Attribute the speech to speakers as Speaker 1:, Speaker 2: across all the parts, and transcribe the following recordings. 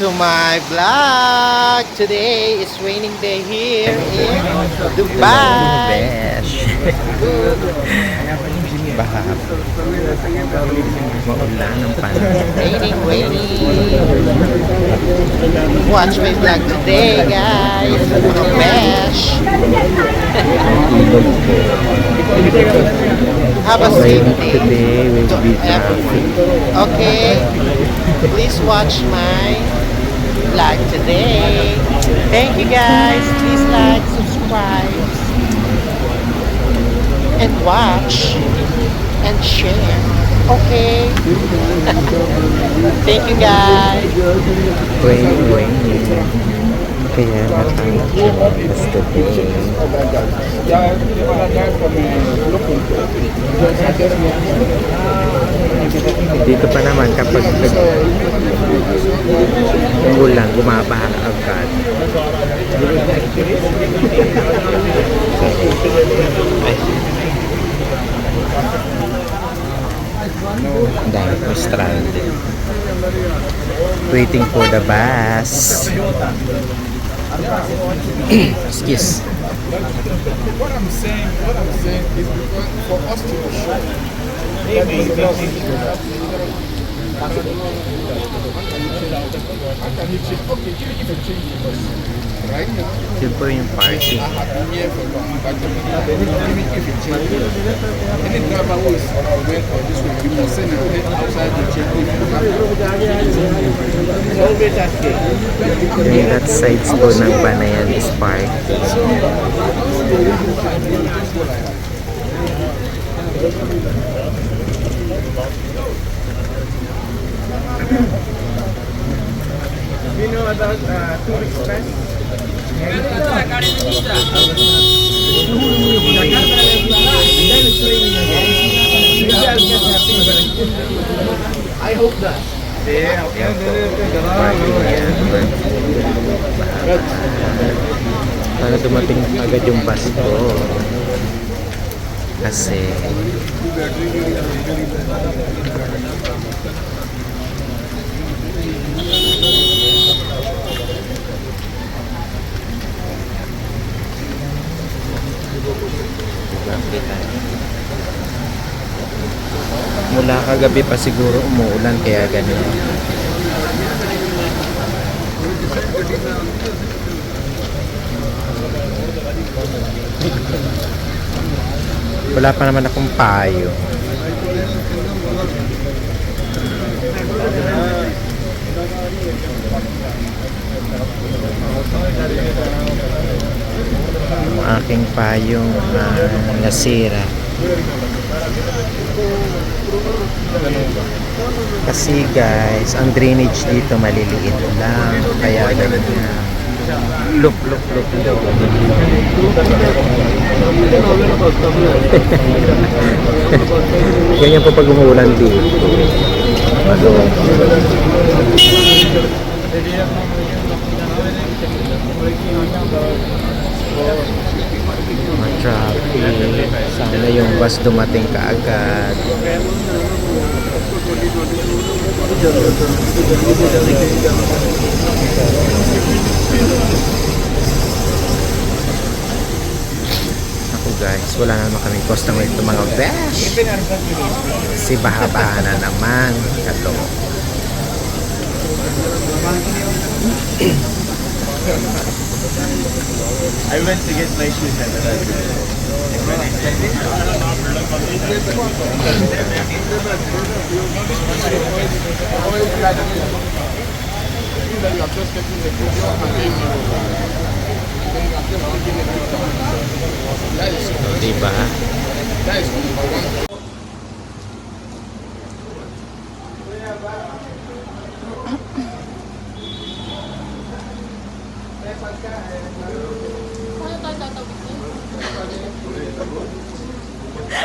Speaker 1: to my vlog. Today is raining day here in Dubai.
Speaker 2: Besh. Baha. Maulan ang panahon.
Speaker 1: Raining. Watch my vlog today, guys. Mga besh. Have a safe day.
Speaker 2: Today will be traffic.
Speaker 1: Okay, please watch my vlog today. Thank you guys. Please like, subscribe, and watch and share. Okay. Thank you guys.
Speaker 2: Wait. Kaya natanggal basta dito pa naman kapag ulan, bumabaha agad. Dahil po stranded. Waiting for the bus. Excuse.
Speaker 3: What I'm saying is because for us to show how can you change? Okay, give it a change because right now
Speaker 2: Yun po yung parking.
Speaker 3: I have been here for long, but even if it changes, any driver who is went for this way, you can send and head outside to check if you have
Speaker 2: Yung that sides po ng Banayan is park.
Speaker 3: You know about 2 weeks back? I hope that.
Speaker 2: Para dumating agad yung bus ko. Kasi mula kagabi pa siguro umuulan kaya ganyan. Wala pa naman akong payo. Yung aking payong nasira. Kasi guys, ang drainage dito maliliit lang. Kaya ganyan. Look. Ganyan po pag umuulan dito. Traffic. Sana yung bus dumating kaagad. Ako guys, wala na naman kaming customer ito mga besh. Si baha-baha na naman. Kato.
Speaker 4: I went to get my shoes and then
Speaker 2: Diba?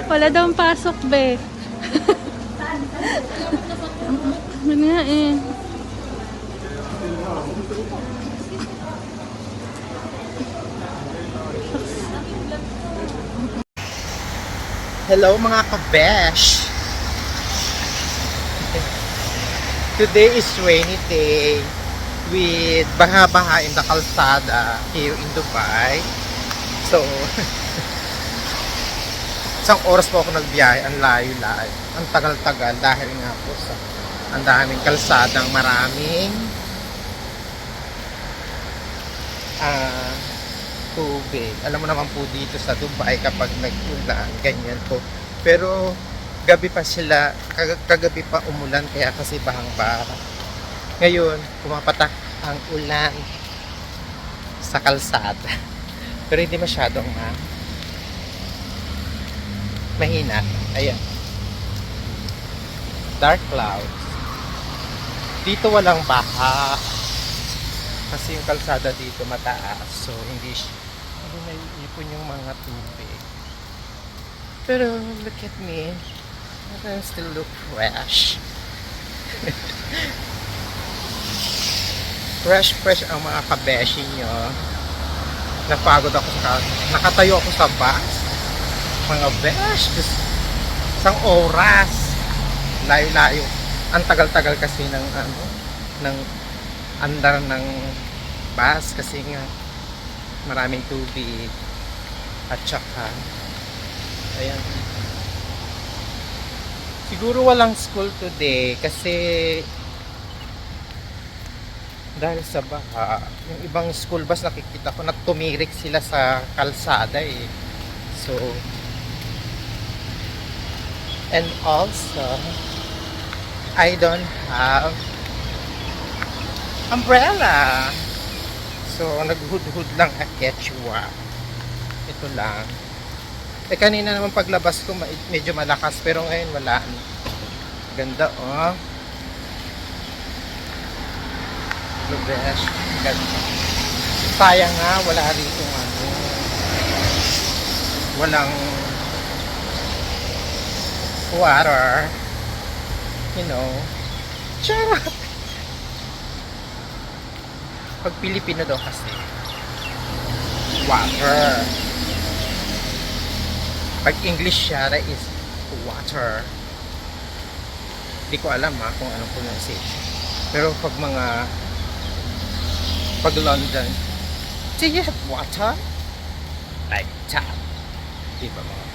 Speaker 5: Wala daw ang pasok, be. Yun nga eh.
Speaker 1: Hello mga kabesh! Today is rainy day. with baha-baha in the kalsada here in Dubai. So, isang oras po ako nagbiyahe, ang layo-layo, ang tagal-tagal dahil nga po sa ang daming kalsadang maraming tubig. Alam mo naman po dito sa Dubai kapag nag-ulan, ganyan po. Pero gabi pa sila, kagabi pa umulan kaya kasi bahang-baha. Ngayon, pumapatak ang ulan sa kalsada. Pero hindi masyadong mahina. Ayan. Dark clouds. Dito walang baha. Kasi yung kalsada dito mataas. So, hindi naiipon yung mga tubig. Pero, look at me. I still look fresh. Fresh ang mga kabeshi nyo. Napagod ako nakatayo ako sa bus. Mga besh. Isang oras. Layo-layo. Ang tagal-tagal kasi ng andar ng bus kasi nga maraming tubig at saka ayan, siguro walang school today kasi dahil sa baha. Yung ibang school bus nakikita ko tumirik sila sa kalsada so and also I don't have umbrella. So, naghud-hud lang at quechua. Ito lang. Kanina naman paglabas ko, medyo malakas. Pero ngayon, wala. Ganda, oh. Lubesh. Ganda. Sayang nga, wala rito walang water. You know. Charot! Pag Pilipino daw kasi water. Pag English siya is water. Hindi ko alam kung anong pronunciation. Pero pag London, do you have water? Like tap. Diba mga?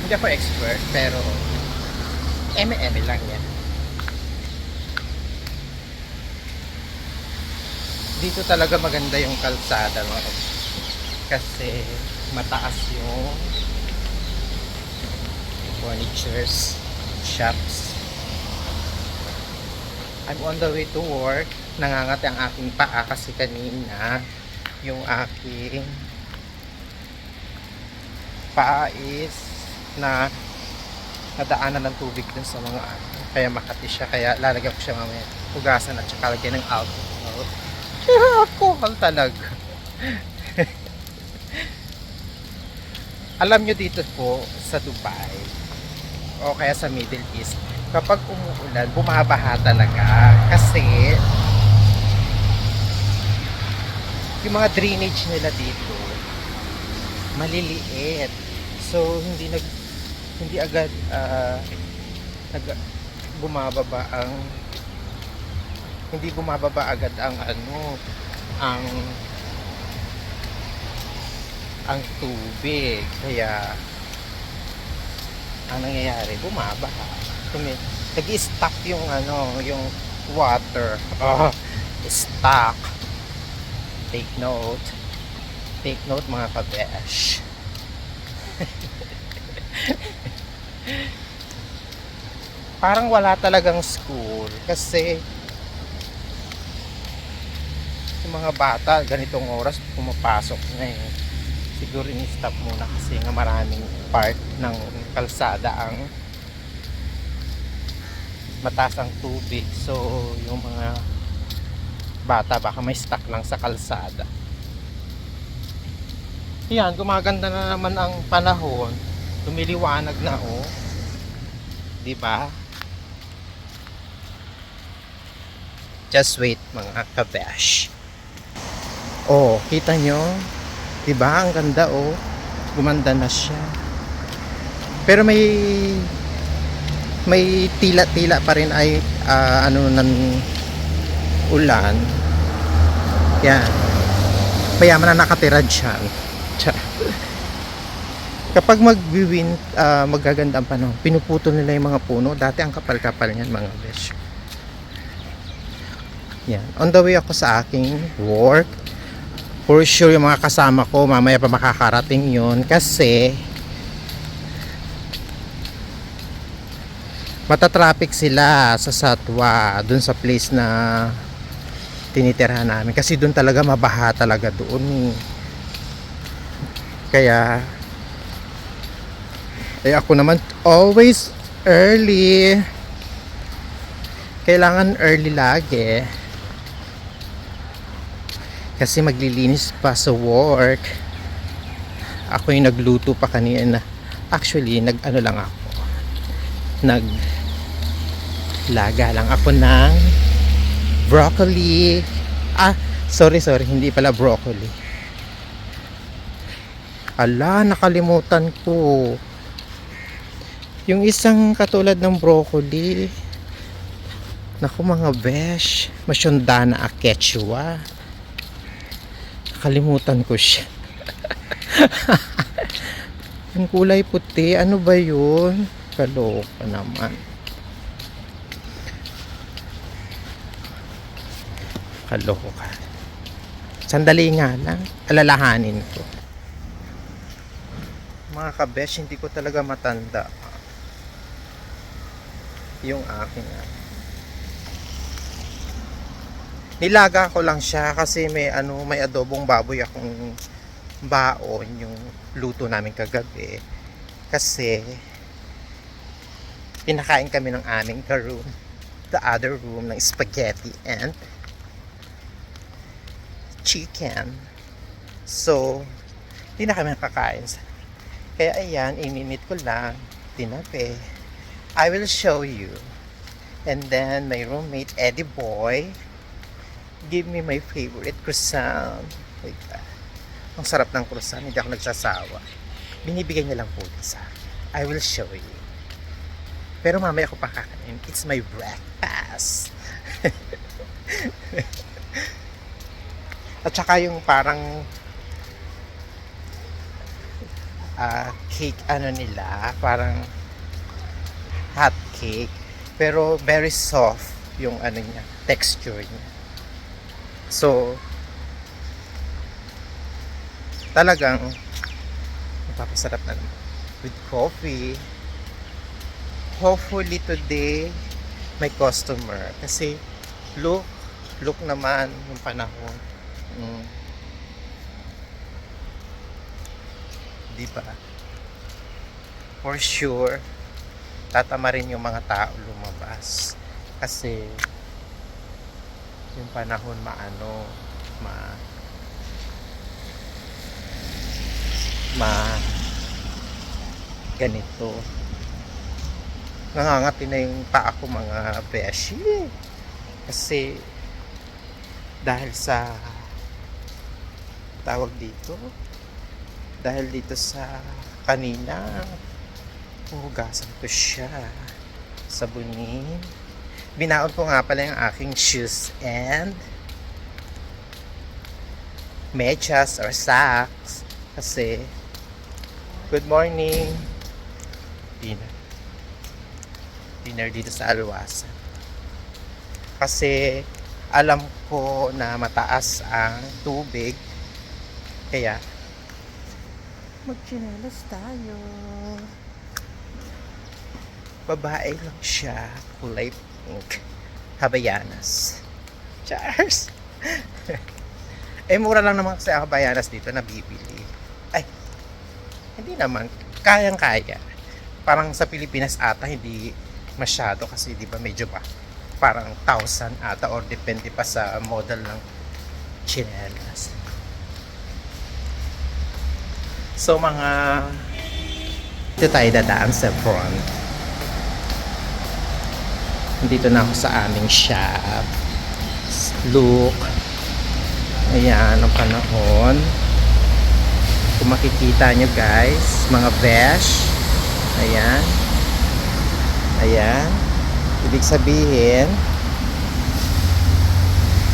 Speaker 1: Hindi ako expert pero eme lang yan. Dito talaga maganda yung kalsada kasi mataas yung furnitures, shops. I'm on the way to work. Nangangati ang aking paa kasi kanina yung aking paa is nadaanan ng tubig dun sa mga kaya makati siya, kaya lalagyan ko siya mamaya hugasan at saka lagyan ng alcohol. Alcohol talaga. Alam nyo dito po sa Dubai o kaya sa Middle East, kapag umuulan, bumabaha talaga kasi yung mga drainage nila dito maliliit. So hindi agad hindi bumababa agad ang tubig, kaya ang nangyayari bumabaha, nag-i-stuck yung yung water, stuck. Take note mga kabesh. Parang wala talagang school kasi yung mga bata ganitong oras pumapasok na siguro in-stop muna kasi nga maraming part ng kalsada ang mataas ang tubig, so yung mga bata baka may stuck lang sa kalsada. Yan, gumaganda na naman ang panahon, lumiliwanag na diba? Just wait mga kabesh. Kita nyo? Diba? Ang ganda gumanda na siya. Pero may tila-tila pa rin ay ulan. Yan. Mayaman na nakatira dyan. Tsa. Kapag magaganda ang panahon, pinuputol nila yung mga puno. Dati ang kapal-kapal niyan mga besh. Yan. On the way ako sa aking work. For sure yung mga kasama ko, mamaya pa makakarating yun. Kasi matatraffic sila sa Satwa. Dun sa place na tinitirhan namin. Kasi dun talaga mabaha talaga doon. Kaya ako naman always early. Kailangan early lagi. Kasi maglilinis pa sa work. Ako yung nagluto pa kanina. Actually, nag-ano lang ako. Naglaga lang ako ng broccoli. Sorry, hindi pala broccoli. Ala, nakalimutan ko. Yung isang katulad ng broccoli. Naku mga besh, masyondana akechua. Nakalimutan ko siya. Yung kulay puti, ano ba yun? Kaloka naman. Kaloka. Sandali nga lang, alalahanin ko. Mga kabesh, hindi ko talaga matanda yung aking nilaga ko lang siya kasi may adobong baboy akong baon yung luto namin kagabi kasi pinakain kami ng aming ka-room, the other room, ng spaghetti and chicken. So hindi na kami nakakain, kaya ayan, ininit ko lang, tinabi. I will show you. And then my roommate Eddie Boy give me my favorite croissant. Like that. Ang sarap ng croissant, hindi ako nagsasawa. Binibigay niya lang po sa akin. I will show you. Pero mamaya ako pakakain. It's my breakfast. At saka yung parang cake nila, parang hot cake, pero very soft yung niya, texture niya. So talagang napapasarap na naman with coffee. Hopefully today may customer kasi look naman yung panahon. Di ba? For sure tatama rin yung mga tao lumabas kasi yung panahon ganito. Nangangati na yung paa ko mga beshi kasi dahil sa dahil dito sa kanina hugasan ko siya, sabunin. Binaon ko nga pala yung aking shoes and medyas or socks kasi good morning dinner dito sa Alwasan kasi alam ko na mataas ang tubig kaya magchinelas tayo. Babae lang siya, kulay pink, Habayanas. Cheers! Mura lang naman kasi ang Habayanas dito na bibili. Ay, hindi naman, kayang-kaya. Parang sa Pilipinas ata hindi masyado kasi di ba medyo ba parang 1,000 ata or depende pa sa model ng chinelas. So dito tayo dadaan sa front. Dito na ako sa aming shop. Look. Ayan ang panahon. Kung makikita nyo guys, mga besh. Ayan. Ayan. Ibig sabihin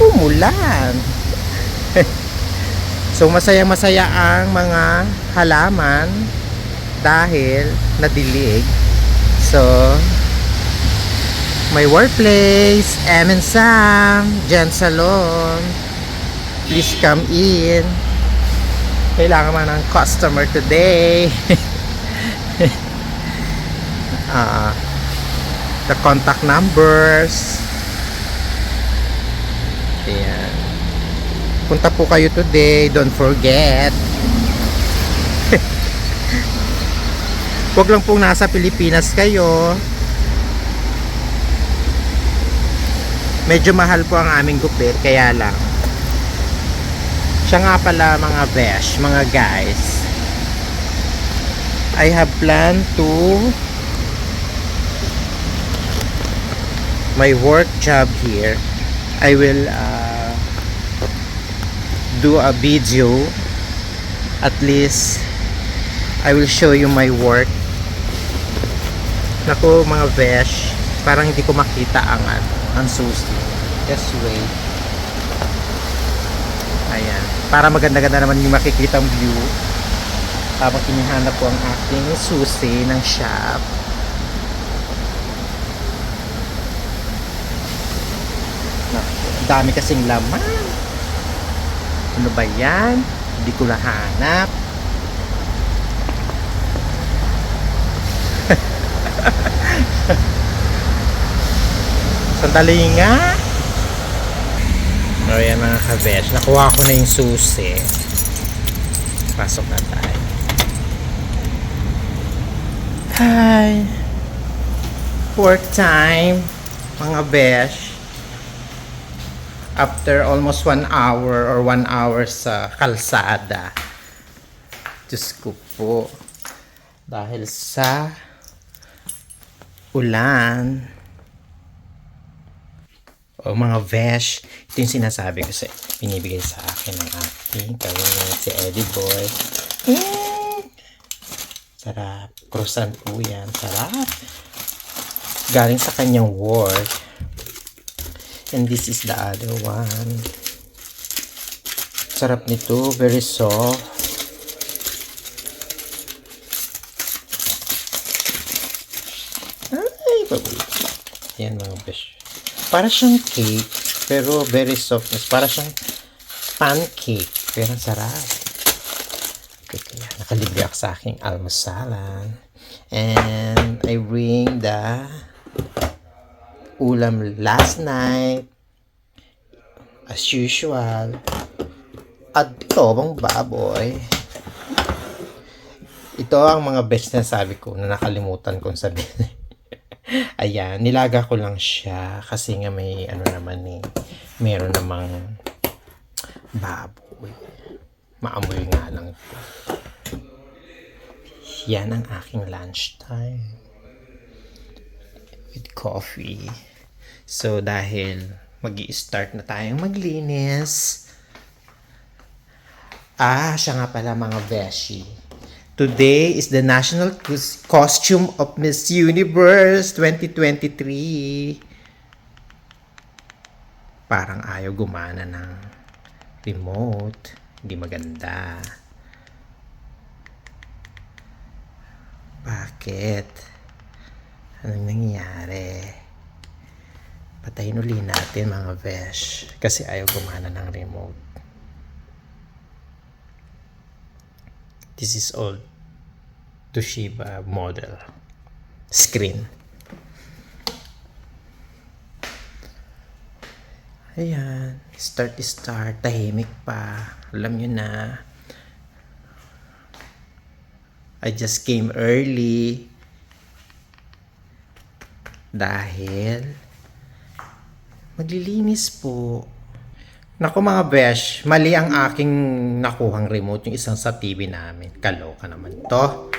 Speaker 2: umulan. So masaya-masaya ang mga halaman dahil nadilig. So my workplace, M and Sam, Jen Salon. Please come in. Kailangan man ng customer today. The contact numbers. Ayan. Punta po kayo today, don't forget. Huwag lang pong nasa Pilipinas kayo. Medyo mahal po ang aming gupit, kaya lang. Siya nga pala mga besh, mga guys. I have planned to my work job here. I will do a video. At least I will show you my work. Naku mga besh, parang hindi ko makita ang susi. Just wait. Ayan. Para maganda-ganda naman yung makikita ang view. Habang kinihanap ko ang aking susi ng shop. Ang dami kasing laman. Ano ba yan? Hindi ko nahanap. Sandali nga. O yan mga kabesh. Nakuha ko na yung susi. Pasok na tayo. Hi. Work time. Mga besh. After almost 1 hour or 1 hour sa kalsada. Diyos ko po. Dahil sa ulan. O mga vesh, ito yung sinasabi ko sa binibigay sa akin ng aking kawin si Eddie Boy. Sarap. Croissant po yan. Sarap. Galing sa kanyang work. And this is the other one. Sarap nito. Very soft. Ay, paborito. Yan mga besh. Para siyang cake, pero very soft. Para siyang pancake, pero ang sarap. Okay, kaya nakalibre ako sa aking almusalan. And I bring the ulam last night. As usual. Adobong baboy. Ito ang mga best na sabi ko na nakalimutan kong sabihin. Ayan, nilaga ko lang siya kasi nga may ano naman meron namang baboy. Maamoy nga lang ito. Yan ang aking lunchtime. With coffee. So, dahil mag-i-start na tayong maglinis. Siya nga pala mga beshi. Today is the National Costume of Miss Universe 2023. Parang ayaw gumana ng remote. Hindi maganda. Bakit? Anong nangyayari? Patayin uli natin mga besh. Kasi ayaw gumana ng remote. This is old Toshiba model screen. Ayan, start. Tahimik pa. Alam nyo na. I just came early dahil maglilinis po. Naku mga besh, mali ang aking nakuhang remote, yung isang sa TV namin. Kaloka naman to.